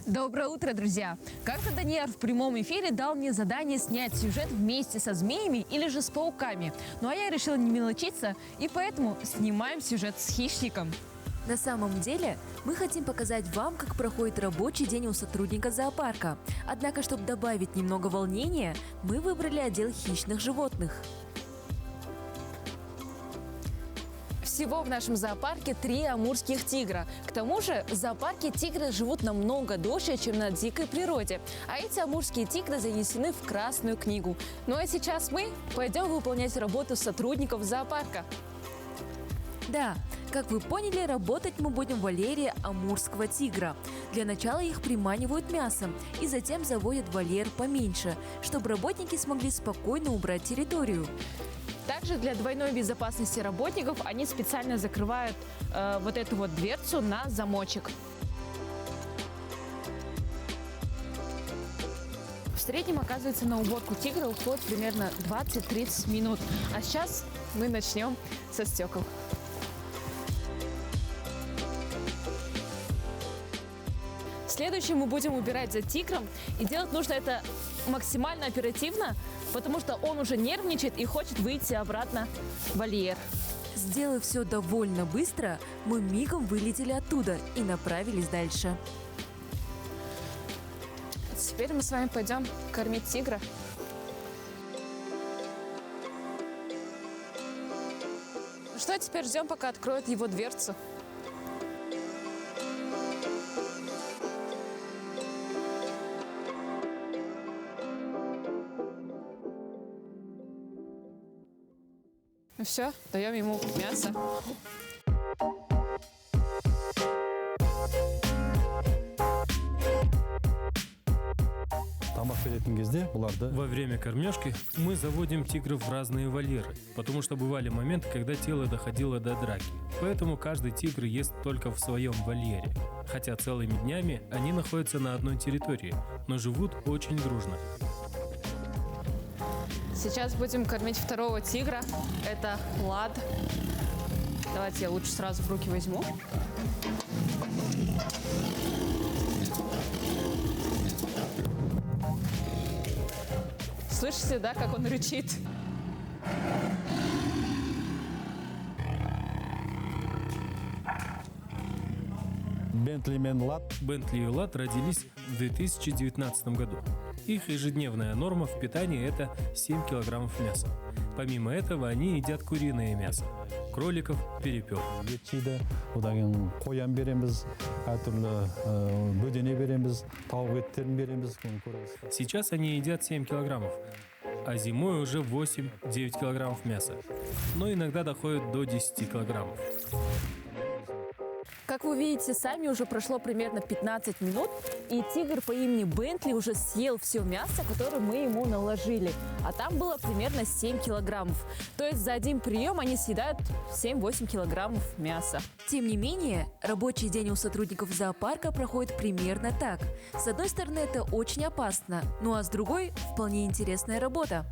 Доброе утро, друзья! Как-то Даниэль в прямом эфире дал мне задание снять сюжет вместе со змеями или же с пауками. Ну а я решила не мелочиться, и поэтому снимаем сюжет с хищником. На самом деле, мы хотим показать вам, как проходит рабочий день у сотрудника зоопарка. Однако, чтобы добавить немного волнения, мы выбрали отдел хищных животных. Всего в нашем зоопарке 3 амурских тигра. К тому же в зоопарке тигры живут намного дольше, чем на дикой природе. А эти амурские тигры занесены в Красную книгу. Ну а сейчас мы пойдем выполнять работу сотрудников зоопарка. Да, как вы поняли, работать мы будем в вольере амурского тигра. Для начала их приманивают мясом и затем заводят в вольер поменьше, чтобы работники смогли спокойно убрать территорию. Также для двойной безопасности работников они специально закрывают вот эту вот дверцу на замочек. В среднем, оказывается, на уборку тигра уходит примерно 20-30 минут. А сейчас мы начнем со стекол. Следующим мы будем убирать за тигром, и делать нужно это максимально оперативно, потому что он уже нервничает и хочет выйти обратно в вольер. Сделав все довольно быстро, мы мигом вылетели оттуда и направились дальше. Теперь мы с вами пойдем кормить тигра. Что теперь ждем, пока откроют его дверцу? Ну все, даем ему мясо. Во время кормежки мы заводим тигров в разные вольеры, потому что бывали моменты, когда дело доходило до драки. Поэтому каждый тигр ест только в своем вольере. Хотя целыми днями они находятся на одной территории, но живут очень дружно. Сейчас будем кормить второго тигра. Это Лад. Давайте я лучше сразу в руки возьму. Слышите, да, как он рычит? Бентли и Лад родились в 2019 году. Их ежедневная норма в питании – это 7 килограммов мяса. Помимо этого, они едят куриное мясо, кроликов, перепел. Сейчас они едят 7 килограммов, а зимой уже 8-9 килограммов мяса, но иногда доходит до 10 килограммов. Как вы видите, сами уже прошло примерно 15 минут, и тигр по имени Бентли уже съел все мясо, которое мы ему наложили. А там было примерно 7 килограммов. То есть за один прием они съедают 7-8 килограммов мяса. Тем не менее, рабочий день у сотрудников зоопарка проходит примерно так. С одной стороны, это очень опасно, ну а с другой – вполне интересная работа.